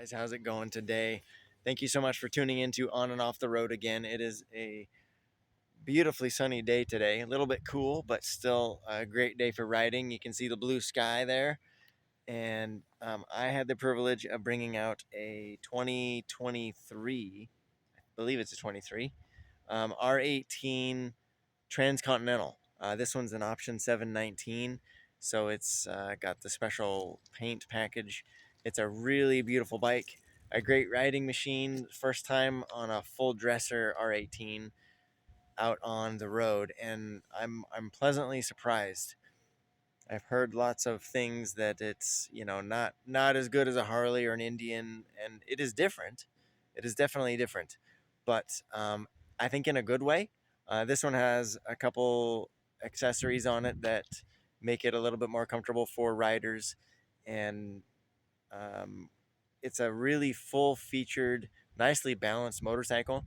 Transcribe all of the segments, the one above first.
Guys, how's it going today? Thank you so much for tuning into On and Off the Road again. It is a beautifully sunny day today. A little bit cool, but still a great day for riding. You can see the blue sky there. And I had the privilege of bringing out a 2023, I believe it's a 23, R18 Transcontinental. This one's an option 719, so it's got the special paint package. It's a really beautiful bike, a great riding machine. First time on a full dresser R18 out on the road, and I'm pleasantly surprised. I've heard lots of things that it's not as good as a Harley or an Indian, and it is different. It is definitely different, but I think in a good way. This one has a couple accessories on it that make it a little bit more comfortable for riders, and um, it's a really full-featured, nicely balanced motorcycle.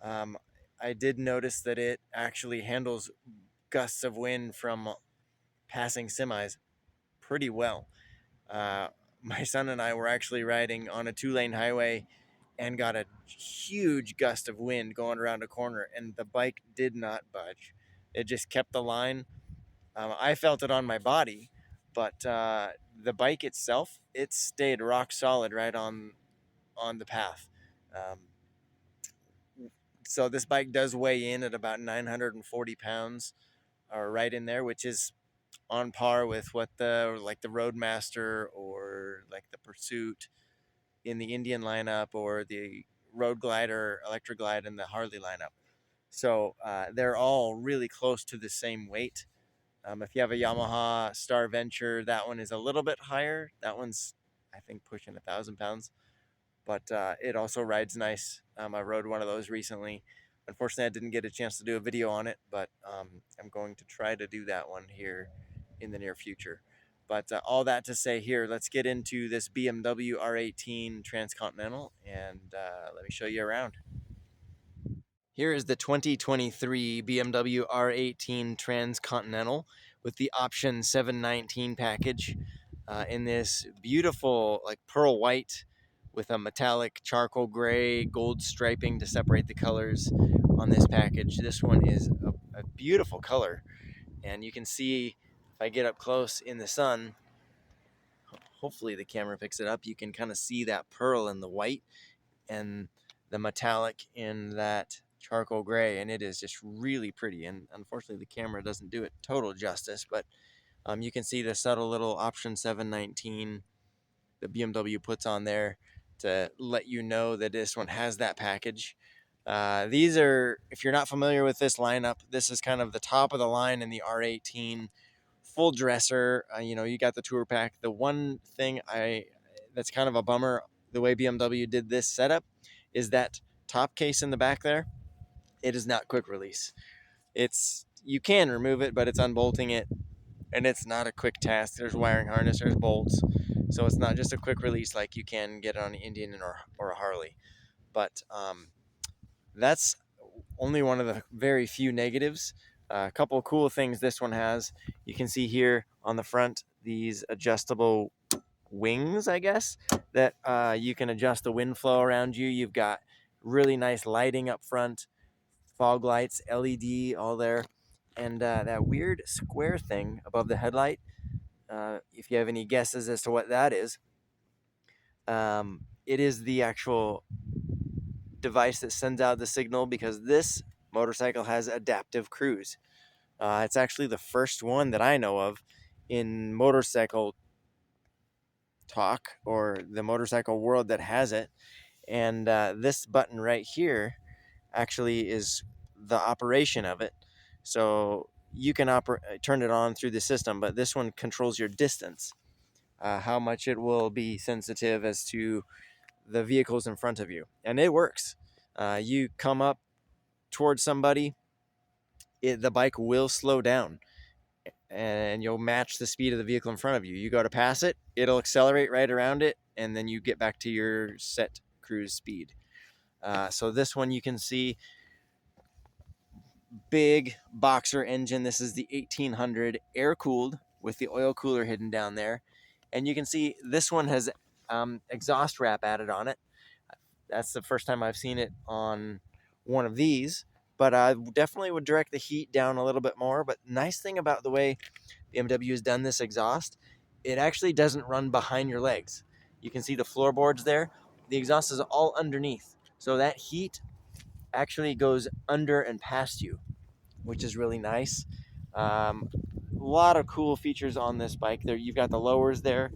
Um, I did notice that it actually handles gusts of wind from passing semis pretty well. Uh, my son and I were actually riding on a two-lane highway and got a huge gust of wind going around a corner, and the bike did not budge. It just kept the line. I felt it on my body, but the bike itself, it stayed rock solid right on the path. Um, so this bike does weigh in at about 940 pounds, or right in there, which is on par with what the Roadmaster or like the Pursuit in the Indian lineup, or the Road Glider, Electric Glide in the Harley lineup. So they're all really close to the same weight. If you have a Yamaha Star Venture, that one is a little bit higher. That one's, I think, pushing 1,000 pounds, but it also rides nice. I rode one of those recently. Unfortunately, I didn't get a chance to do a video on it, but I'm going to try to do that one here in the near future. But all that to say, here, let's get into this BMW R18 Transcontinental, and let me show you around. Here is the 2023 BMW R18 Transcontinental with the option 719 package in this beautiful like pearl white with a metallic charcoal gray gold striping to separate the colors on this package. This one is a beautiful color, and you can see if I get up close in the sun, hopefully the camera picks it up, you can kind of see that pearl in the white and the metallic in that charcoal gray, and it is just really pretty. And unfortunately the camera doesn't do it total justice, but you can see the subtle little option 719 the BMW puts on there to let you know that this one has that package. These are, if you're not familiar with this lineup, this is kind of the top of the line in the R18 full dresser. You got the tour pack. The one thing that's kind of a bummer, the way BMW did this setup, is that top case in the back there, it is not quick release. You can remove it, but it's unbolting it, and it's not a quick task. There's wiring harness, there's bolts, so it's not just a quick release like you can get on an Indian or a Harley. But that's only one of the very few negatives. A couple of cool things this one has. You can see here on the front these adjustable wings, I guess, that you can adjust the wind flow around you. You've got really nice lighting up front, fog lights, LED, all there. And that weird square thing above the headlight, if you have any guesses as to what that is, it is the actual device that sends out the signal, because this motorcycle has adaptive cruise. It's actually the first one that I know of in motorcycle talk or the motorcycle world that has it. And this button right here actually is the operation of it. So you can turn it on through the system, but this one controls your distance, how much it will be sensitive as to the vehicles in front of you. And it works. You come up towards somebody, the bike will slow down, and you'll match the speed of the vehicle in front of you. You go to pass it, it'll accelerate right around it, and then you get back to your set cruise speed. So this one, you can see big boxer engine. This is the 1800 air cooled with the oil cooler hidden down there. And you can see this one has exhaust wrap added on it. That's the first time I've seen it on one of these, but I definitely would direct the heat down a little bit more. But nice thing about the way BMW has done this exhaust, it actually doesn't run behind your legs. You can see the floorboards there. The exhaust is all underneath, so that heat actually goes under and past you, which is really nice. A lot of cool features on this bike. There, you've got the lowers there.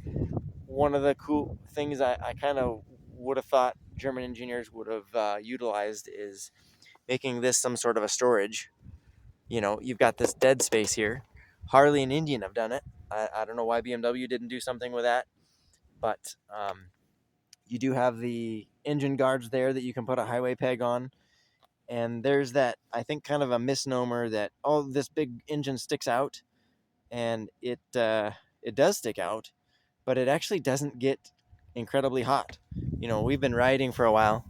One of the cool things I kind of would have thought German engineers would have utilized is making this some sort of a storage. You know, you've got this dead space here. Harley and Indian have done it. I don't know why BMW didn't do something with that, but you do have the engine guards there that you can put a highway peg on. And there's that, I think, kind of a misnomer that, oh, this big engine sticks out, and it does stick out, but it actually doesn't get incredibly hot. You know, we've been riding for a while,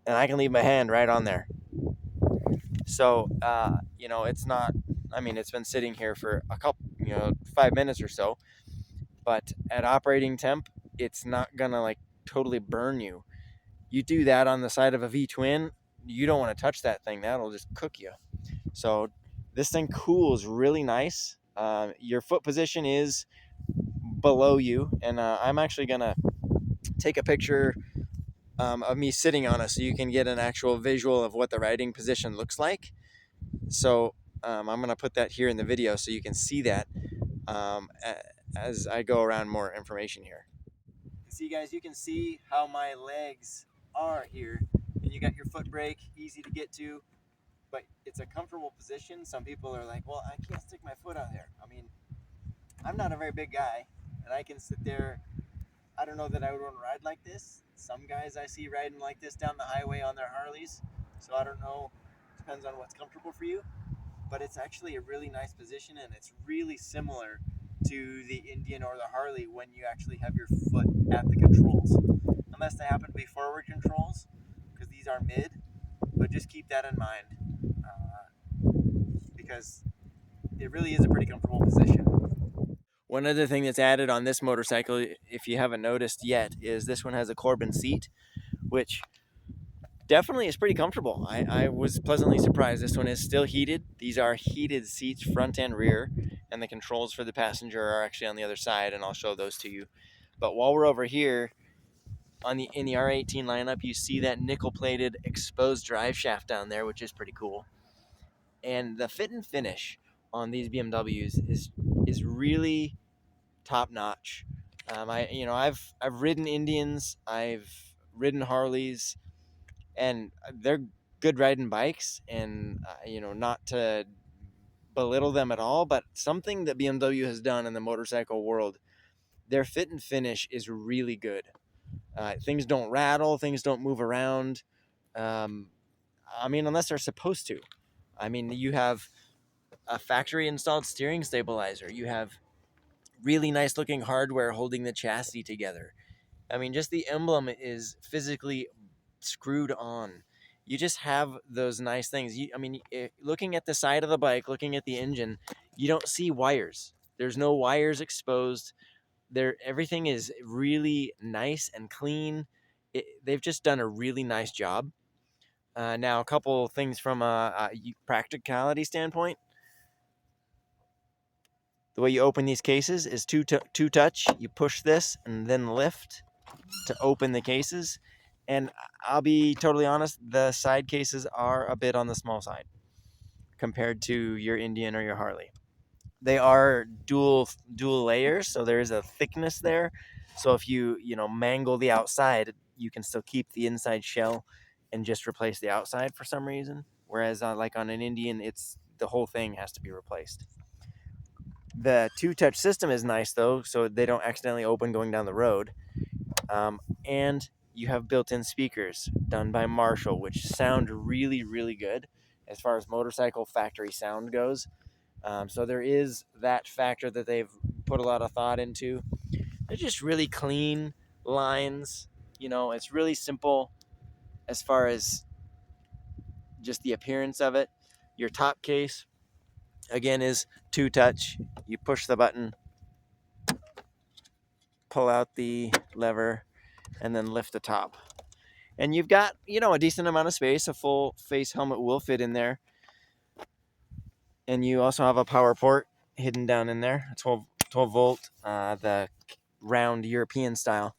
and I can leave my hand right on there. So, you know, it's not, I mean, it's been sitting here for a couple, 5 minutes or so, but at operating temp, it's not gonna like totally burn you. You do that on the side of a V-twin, you don't want to touch that thing. That'll just cook you. So this thing cools really nice. Your foot position is below you, and I'm actually gonna take a picture of me sitting on it so you can get an actual visual of what the riding position looks like. So I'm gonna put that here in the video so you can see that as I go around more information here. See, guys, you can see how my legs are here, and you got your foot brake, easy to get to, but it's a comfortable position. Some people are like, well, I can't stick my foot out there. I mean, I'm not a very big guy, and I can sit there. I don't know that I would want to ride like this. Some guys I see riding like this down the highway on their Harleys, so I don't know. Depends on what's comfortable for you, but it's actually a really nice position, and it's really similar to the Indian or the Harley when you actually have your foot at the controls, unless they happen to be forward controls, because these are mid. But just keep that in mind, because it really is a pretty comfortable position. One other thing that's added on this motorcycle, if you haven't noticed yet, is this one has a Corbin seat, which definitely is pretty comfortable. I was pleasantly surprised. This one is still heated. These are heated seats, front and rear, and the controls for the passenger are actually on the other side, and I'll show those to you. But while we're over here, in the R18 lineup, you see that nickel-plated exposed drive shaft down there, which is pretty cool. And the fit and finish on these BMWs is really top notch. I've ridden Indians, I've ridden Harleys, and they're good riding bikes. And not to belittle them at all, but something that BMW has done in the motorcycle world, their fit and finish is really good. Things don't rattle, things don't move around. Unless they're supposed to. You have a factory installed steering stabilizer. You have really nice looking hardware holding the chassis together. Just the emblem is physically screwed on. You just have those nice things. Looking at the side of the bike, looking at the engine, you don't see wires. There's no wires exposed. Everything is really nice and clean. They've just done a really nice job. Now, a couple things from a practicality standpoint. The way you open these cases is two touch. You push this and then lift to open the cases. And I'll be totally honest, the side cases are a bit on the small side compared to your Indian or your Harley. They are dual layers, so there is a thickness there. So if you mangle the outside, you can still keep the inside shell and just replace the outside for some reason. Whereas like on an Indian, it's the whole thing has to be replaced. The two-touch system is nice though, so they don't accidentally open going down the road. And you have built-in speakers done by Marshall, which sound really, really good as far as motorcycle factory sound goes. So there is that factor that they've put a lot of thought into. They're just really clean lines. It's really simple as far as just the appearance of it. Your top case, again, is two-touch. You push the button, pull out the lever and then lift the top. And you've got, you know, a decent amount of space. A full face helmet will fit in there. And you also have a power port hidden down in there, a 12 volt, the round European style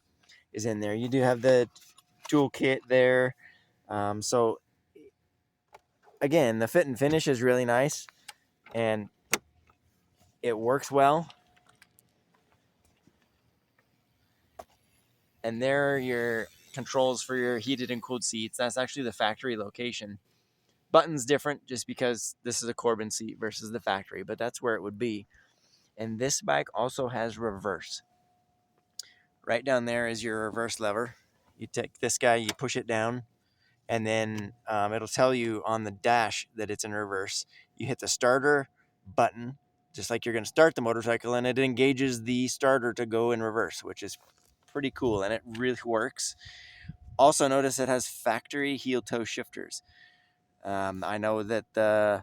is in there. You do have the toolkit there. So again, the fit and finish is really nice and it works well. And there are your controls for your heated and cooled seats. That's actually the factory location. Button's different just because this is a Corbin seat versus the factory, but that's where it would be. And this bike also has reverse. Right down there is your reverse lever. You take this guy, you push it down, and then it'll tell you on the dash that it's in reverse. You hit the starter button, just like you're going to start the motorcycle, and it engages the starter to go in reverse, which is pretty cool, and it really works. Also notice it has factory heel toe shifters. I know that the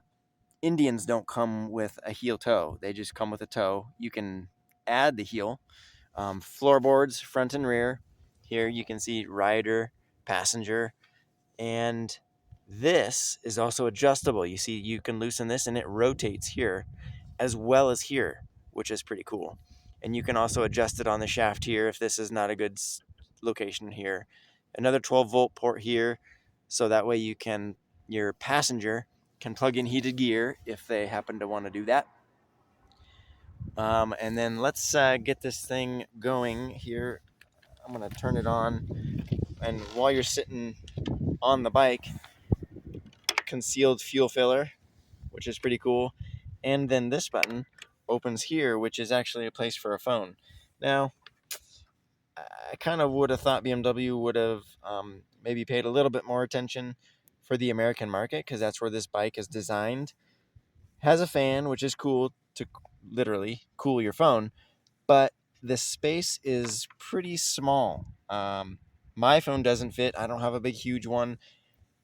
Indians don't come with a heel toe. They just come with a toe. You can add the heel. Floorboards, front and rear. Here you can see rider, passenger, and this is also adjustable. You see, you can loosen this and it rotates here as well as here, which is pretty cool. And you can also adjust it on the shaft here if this is not a good location here. Another 12 volt port here, so that way your passenger can plug in heated gear if they happen to want to do that. And then let's get this thing going here. I'm going to turn it on. And while you're sitting on the bike, concealed fuel filler, which is pretty cool. And then this button opens here, which is actually a place for a phone. Now, I kind of would have thought BMW would have maybe paid a little bit more attention for the American market, because that's where this bike is designed. Has a fan, which is cool to literally cool your phone, but the space is pretty small. My phone doesn't fit. I don't have a big, huge one.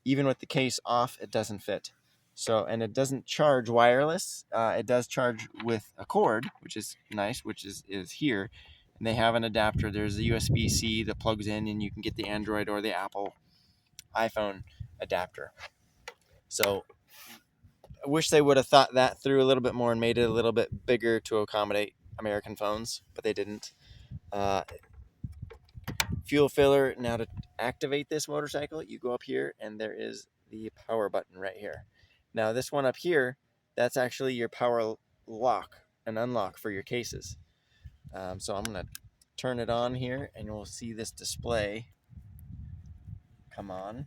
Even with the case off, it doesn't fit. So, and it doesn't charge wireless. It does charge with a cord, which is nice, which is here. And they have an adapter. There's a USB-C that plugs in, and you can get the Android or the Apple iPhone adapter. So I wish they would have thought that through a little bit more and made it a little bit bigger to accommodate American phones, but they didn't. Fuel filler. Now to activate this motorcycle, you go up here and there is the power button right here. Now this one up here, that's actually your power lock and unlock for your cases. So I'm going to turn it on here and you'll see this display come on.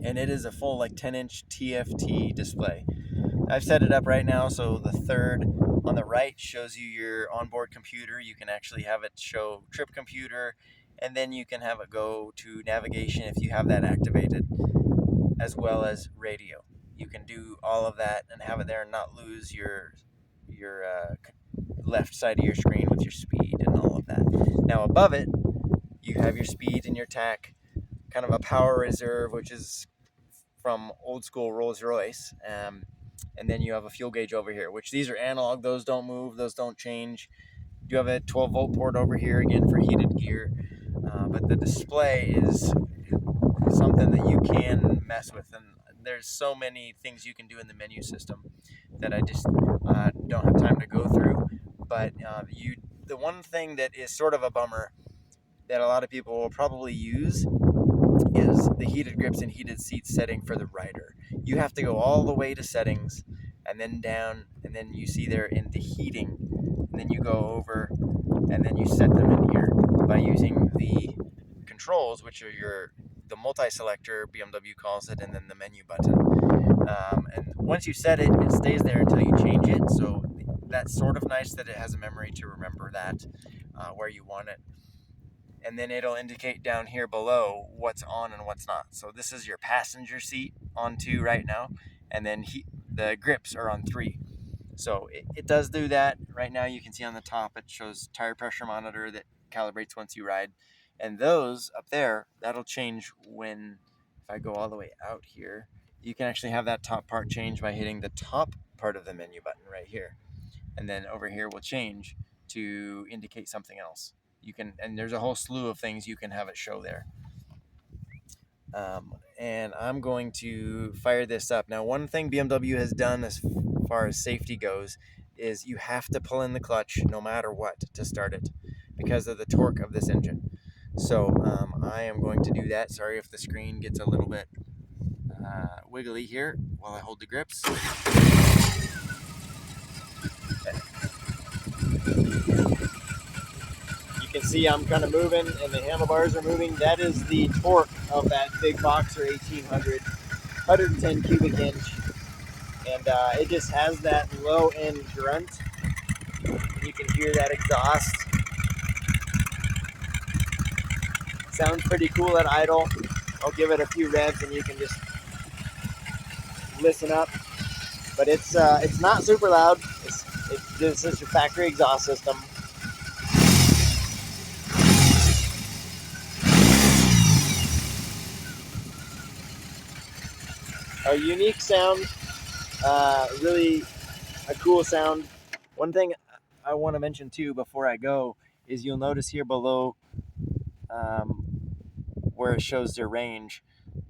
And it is a full like 10-inch TFT display. I've set it up right now, so the third on the right shows you your onboard computer. You can actually have it show trip computer, and then you can have it go to navigation if you have that activated, as well as radio. You can do all of that and have it there and not lose your left side of your screen with your speed and all of that. Now above it, you have your speed and your tach, kind of a power reserve, which is from old school Rolls-Royce. And then you have a fuel gauge over here, which these are analog. Those don't move. Those don't change. You have a 12 volt port over here again for heated gear. But the display is something that you can mess with. And there's so many things you can do in the menu system that I just don't have time to go through. But the one thing that is sort of a bummer that a lot of people will probably use is the heated grips and heated seats setting for the rider. You have to go all the way to settings and then down, and then you see there in the heating, and then you go over and then you set them in here by using the controls, which are the multi-selector, BMW calls it, and then the menu button. And once you set it, it stays there until you change it. So that's sort of nice that it has a memory to remember that where you want it. And then it'll indicate down here below what's on and what's not. So this is your passenger seat on 2 right now, and then the grips are on 3. So it does do that. Right now you can see on the top it shows tire pressure monitor that calibrates once you ride. And those up there, that'll change when, if I go all the way out here, you can actually have that top part change by hitting the top part of the menu button right here. And then over here will change to indicate something else. You can, and there's a whole slew of things you can have it show there. And I'm going to fire this up. Now, one thing BMW has done as far as safety goes is you have to pull in the clutch no matter what to start it because of the torque of this engine. So I am going to do that. Sorry if the screen gets a little bit wiggly here while I hold the grips. You can see I'm kind of moving and the handlebars are moving. That is the torque of that big Boxer 1800, 110 cubic inch. And it just has that low end grunt. You can hear that exhaust. Sounds pretty cool at idle. I'll give it a few revs and you can just listen up. But it's not super loud. This is your factory exhaust system. A unique sound, really a cool sound. One thing I want to mention too before I go is you'll notice here below where it shows their range,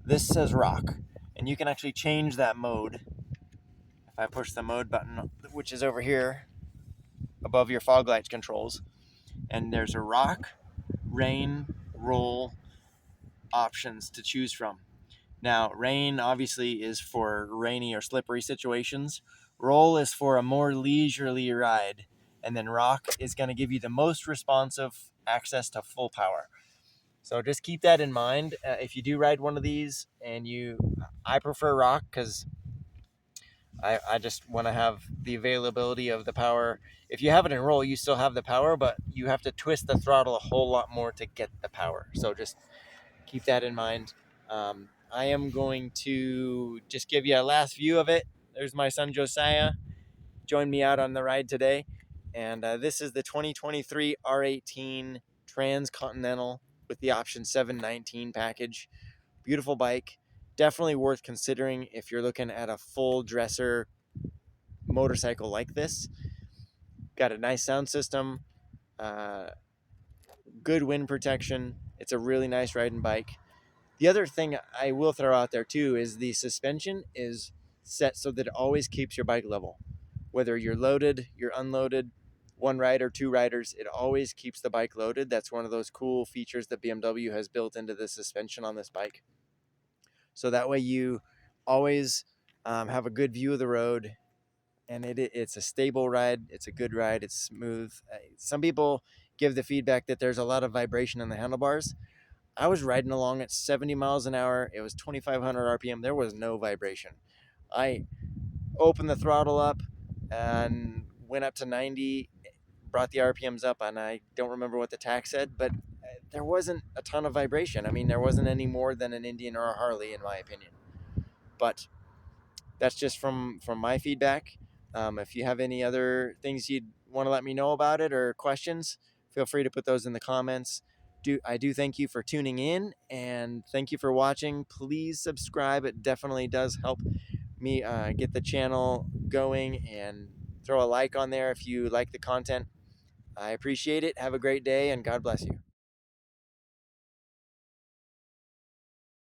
this says rock, and you can actually change that mode. If I push the mode button, which is over here above your fog lights controls, and there's a rock, rain, roll options to choose from. Now, rain obviously is for rainy or slippery situations. Roll is for a more leisurely ride. And then rock is going to give you the most responsive access to full power. So just keep that in mind. If you do ride one of these and I prefer rock because I just want to have the availability of the power. If you have it in roll, you still have the power, but you have to twist the throttle a whole lot more to get the power. So just keep that in mind. I am going to just give you a last view of it. There's my son Josiah. Joined me out on the ride today. And this is the 2023 R18 Transcontinental with the option 719 package. Beautiful bike. Definitely worth considering if you're looking at a full dresser motorcycle like this. Got a nice sound system, good wind protection. It's a really nice riding bike. The other thing I will throw out there too is the suspension is set so that it always keeps your bike level. Whether you're loaded, you're unloaded, one rider, two riders, it always keeps the bike loaded. That's one of those cool features that BMW has built into the suspension on this bike. So that way you always have a good view of the road, and it's a stable ride. It's a good ride. It's smooth. Some people give the feedback that there's a lot of vibration in the handlebars. I was riding along at 70 miles an hour. It was 2,500 RPM. There was no vibration. I opened the throttle up and went up to 90, brought the RPMs up, and I don't remember what the tach said, but there wasn't a ton of vibration. I mean, there wasn't any more than an Indian or a Harley, in my opinion. But that's just from my feedback. If you have any other things you'd want to let me know about it or questions, feel free to put those in the comments. I do thank you for tuning in, and thank you for watching. Please subscribe. It definitely does help me get the channel going, and throw a like on there if you like the content. I appreciate it. Have a great day, and God bless you.